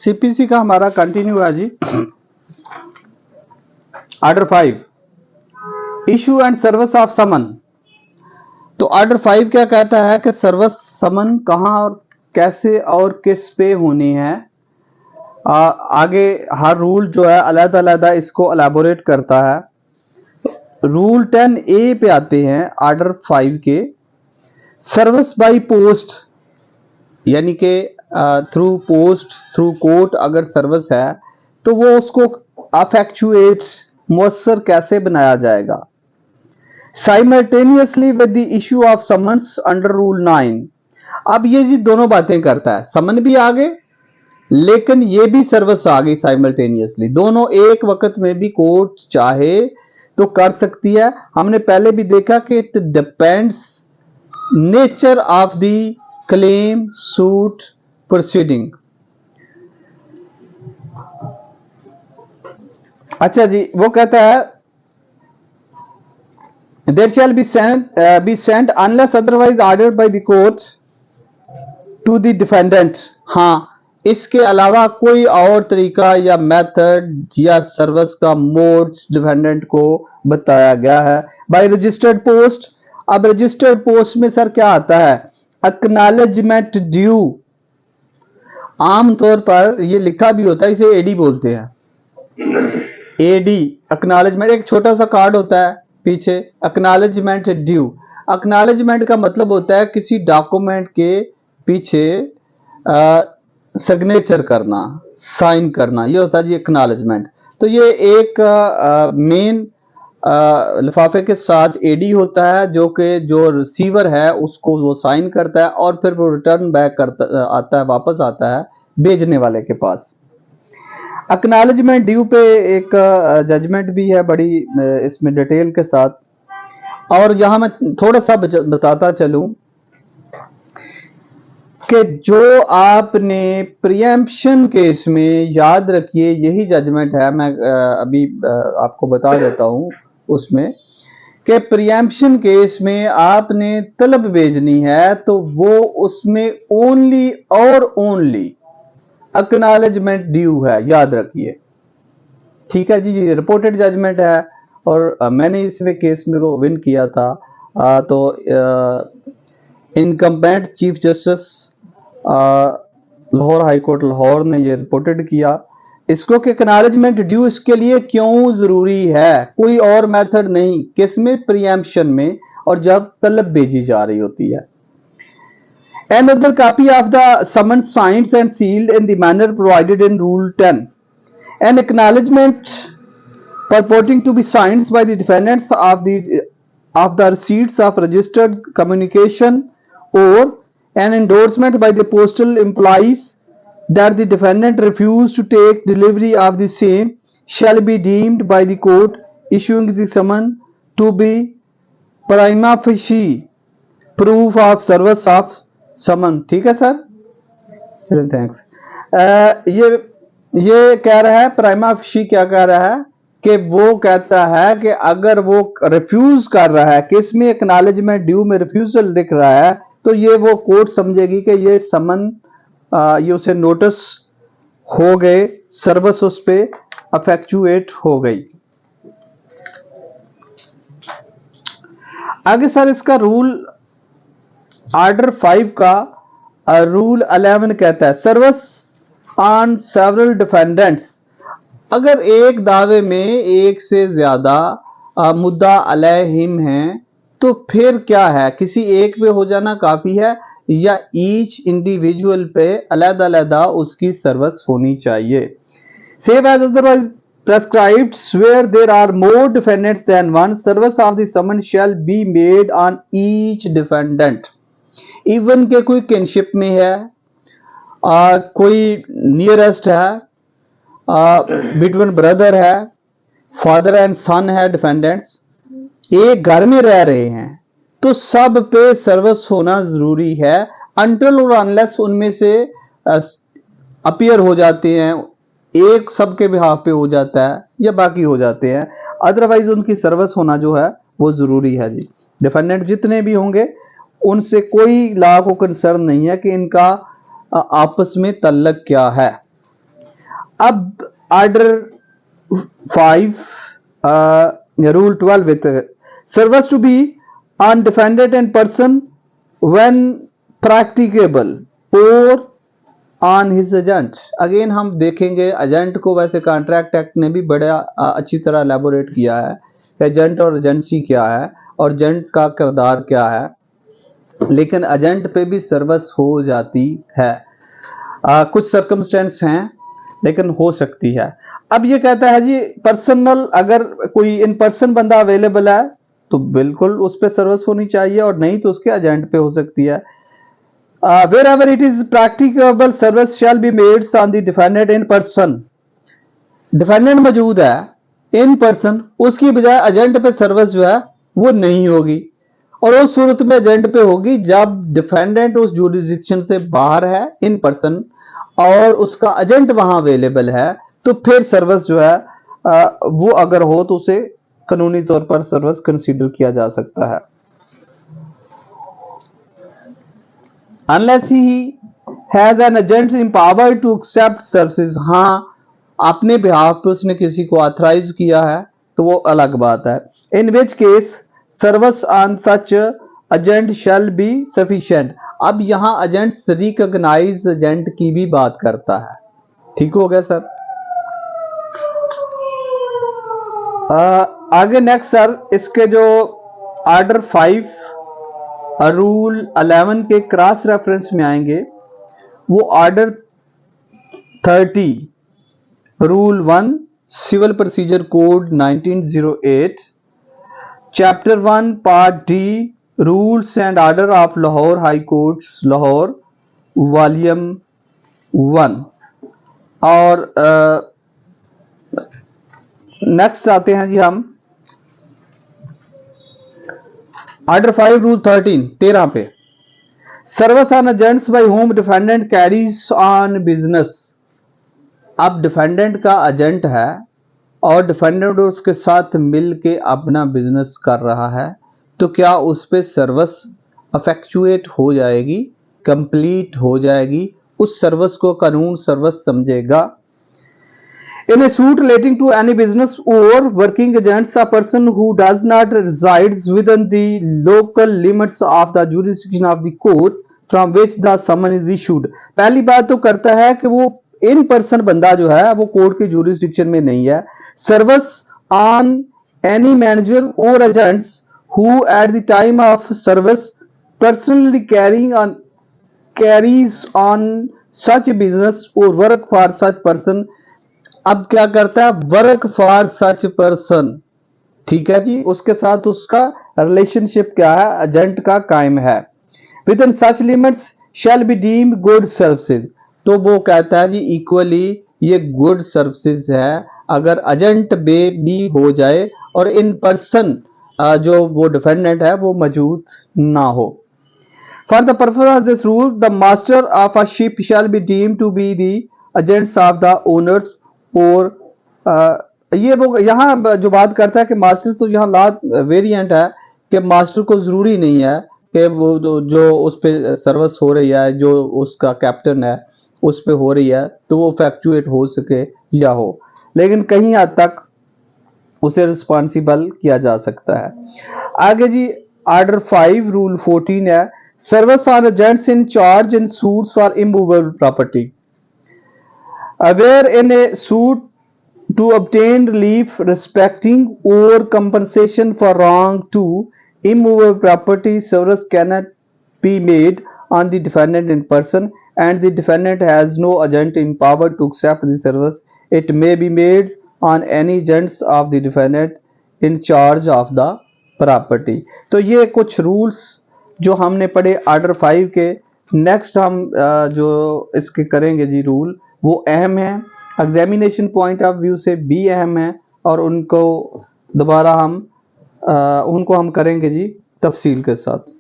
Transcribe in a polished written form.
CPC का हमारा continue है जी। Order 5 issue and service of summon. तो ऑर्डर 5 क्या कहता है कि सर्विस समन कहां और कैसे और किस पे होनी है। आगे हर रूल जो है अलग अलग इसको एलाबोरेट करता है। रूल 10A पे आते हैं ऑर्डर 5 के। सर्विस बाय पोस्ट यानी कि थ्रू पोस्ट थ्रू कोर्ट अगर सर्विस है तो वो उसको अफेक्चुएट मुअस्सर कैसे बनाया जाएगा। Simultaneously with the issue of summons under rule 9। अब ये जी दोनों बातें करता है, समन भी आ गए लेकिन ये भी सर्विस आ गई साइमल्टेनियसली। दोनों एक वक्त में भी कोर्ट चाहे तो कर सकती है। हमने पहले भी देखा कि it depends nature of the claim suit proceeding. अच्छा जी, वो कहता है there shall be sent unless otherwise ordered by the court to the defendant. हाँ, इसके अलावा कोई और तरीका या मेथड या सर्विस का मोड डिफेंडेंट को बताया गया है। By registered post. अब रजिस्टर्ड पोस्ट में सर क्या आता है, एक्नॉलेजमेंट ड्यू। आमतौर पर ये लिखा भी होता है, इसे एडी बोलते हैं। एडी एक्नॉलेजमेंट, एक छोटा सा कार्ड होता है पीछे, एक्नॉलेजमेंट ड्यू। एक्नॉलेजमेंट का मतलब होता है किसी डॉक्यूमेंट के पीछे सिग्नेचर करना, साइन करना, ये होता है जी एक्नॉलेजमेंट। तो ये एक मेन लिफाफे के साथ एडी होता है जो कि जो रिसीवर है उसको वो साइन करता है और फिर वो रिटर्न बैक करता आता है, वापस आता है भेजने वाले के पास। एक्नॉलेजमेंट ड्यू पे एक जजमेंट भी है बड़ी इसमें डिटेल के साथ। और यहां मैं थोड़ा सा बताता चलूं कि जो आपने प्रीएम्पशन केस में याद रखिए, यही जजमेंट है, मैं अभी आपको बता देता हूं उसमें कि प्रीएम्पशन केस में आपने तलब भेजनी है तो वो उसमें ओनली और ओनली एक्नॉलेजमेंट ड्यू है, याद रखिए। ठीक है जी, ये रिपोर्टेड जजमेंट है और मैंने इसमें केस में को विन किया था। तो incumbent chief justice Lahore high court Lahore ने ये रिपोर्टेड किया इसको कि एक्नॉलेजमेंट ड्यू इसके लिए क्यों जरूरी है, कोई और मेथड नहीं, किसमें, प्रीएम्पशन में, और जब तलब भेजी जा रही होती है। Another copy of the summons signed and sealed in the manner provided in Rule 10. An acknowledgement purporting to be signed by the defendants of the receipts of registered communication or an endorsement by the postal implies that the defendant refused to take delivery of the same shall be deemed by the court issuing the summons to be prima facie proof of service of समन। ठीक है sir, चलिए thanks. ये कह रहा है prima facie, क्या कह रहा है कि वो कहता है कि अगर वो रिफ्यूज कर रहा है, किस में, एक्नॉलेजमेंट ड्यू में रिफ्यूजल दिख रहा है, तो ये वो कोर्ट समझेगी कि ये समन ये उसे नोटिस हो गए, सर्विस उस पे अफेक्चुएट हो गई। आगे सर इसका रूल ऑर्डर 5 का रूल 11 कहता है सर्विस ऑन सेवरल डिफेंडेंट्स। अगर एक दावे में एक से ज्यादा मुद्दा अलैहिम हैं तो फिर क्या है, किसी एक पे हो जाना काफी है या ईच इंडिविजुअल पे अलग-अलग उसकी सर्विस होनी चाहिए। Save as otherwise prescribed where there are more defendants than one, service of the summons shall be made on each defendant. Even के कोई किनशिप में है, कोई नियरेस्ट है, बिटवीन ब्रदर है, फादर एंड सन है, डिफेंडेंट्स एक घर में रह रहे हैं तो सब पे सर्विस होना जरूरी है अनटिल और अनलेस उनमें से अपीयर हो जाते हैं, एक सबके बिहाफ पे हो जाता है या बाकी हो जाते हैं, अदरवाइज उनकी सर्विस होना जो है वो जरूरी है जी। डिफेंडेंट जितने भी होंगे उनसे कोई लॉ को कंसर्न नहीं है कि इनका आपस में तल्लक क्या है। अब order 5 rule 12 with servers to be on defendant and person when practicable or on his agent. Again हम देखेंगे एजेंट को, वैसे कॉन्ट्रैक्ट एक्ट ने भी बड़ा अच्छी तरह एलेबोरेट किया है एजेंट और एजेंसी क्या है और एजेंट का किरदार क्या है, लेकिन एजेंट पे भी सर्विस हो जाती है। कुछ सर्कमस्टेंस हैं लेकिन हो सकती है। अब ये कहता है जी पर्सनल, अगर कोई इन पर्सन बंदा अवेलेबल है तो बिल्कुल उस पर सर्विस होनी चाहिए और नहीं तो उसके एजेंट पे हो सकती है। wherever it is practicable service shall be made on the defendant in person। Defendant मौजूद है इन पर्सन, उसकी बजाय एजेंट पे सर्विस जो है वो नहीं होगी और उस सूरत में एजेंट पे होगी जब डिफेंडेंट उस जुरिस्डिक्शन से बाहर है इन पर्सन और उसका एजेंट वहां अवेलेबल है, तो फिर सर्विस जो है वो अगर हो तो उसे कानूनी तौर पर सर्विस कंसीडर किया जा सकता है। Unless he has an agent empowered to accept services। हाँ, अपने बिहाफ पे उसने किसी को ऑथराइज किया है तो वो अलग बात है। In which case service on such agent shall be sufficient। अब यहाँ एजेंट रिकॉग्नाइज एजेंट की भी बात करता है। ठीक हो गया सर। आगे नेक्स्ट सर, इसके जो ऑर्डर 5 रूल 11 के क्रॉस रेफरेंस में आएंगे वो order 30 rule 1 civil procedure code 1908 chapter 1 part D rules and order of Lahore high courts Lahore volume 1। और नेक्स्ट आते हैं जी हम ऑर्डर 5 रूल 13 पे service on agents by home defendant carries on business. अब डिफेंडेंट का एजेंट है और डिफेंडेंट उसके साथ मिल के अपना बिजनेस कर रहा है, तो क्या उस पर सर्विस अफेक्चुएट हो जाएगी, कंप्लीट हो जाएगी, उस सर्विस को कानून सर्विस समझेगा। In a suit relating to any business or working agents, a person who does not resides within the local limits of the jurisdiction of the court from which the summon is issued। पहली बात तो करता है कि वो in person बंदा जो है वो कोर्ट के जुरिस्डिक्शन में नहीं है। सर्विस ऑन एनी मैनेजर और agents who at the time of service personally carries on such business or work for such person। अब क्या करता है, वर्क फॉर सच पर्सन। ठीक है जी, उसके साथ उसका रिलेशनशिप क्या है, एजेंट का कायम है। With in such limits shell be deemed good services. तो वो कहता है जी इक्वली ये गुड सर्विसेज है अगर एजेंट भी हो जाए और इन पर्सन जो वो डिफेंडेंट है वो मौजूद ना हो। For the purpose of this rule the master of a ship shall be deemed to be the agents of the owners. और ये वो यहाँ जो बात करता है कि मास्टर, तो यहाँ लॉ वेरिएंट है कि मास्टर को जरूरी नहीं है कि वो जो उस पे सर्विस हो रही है, जो उसका कैप्टन है उस पे हो रही है तो वो फैक्चुएट हो सके या हो, लेकिन कहीं हद तक उसे रिस्पॉन्सिबल किया जा सकता है। आगे जी ऑर्डर 5 रूल 14 है service on agents in charge in suits for immovable property. Where in a suit to obtain relief respecting or compensation for wrong to immovable property, service cannot be made on the defendant in person and the defendant has no agent in power to accept the service, it may be made on any agents of the defendant in charge of the property। तो ये कुछ rules जो हमने पढ़े order 5 के। Next हम जो इसके करेंगे जी रूल वो अहम है, एग्जामिनेशन पॉइंट ऑफ व्यू से भी अहम है और उनको दोबारा हम करेंगे जी तफसील के साथ।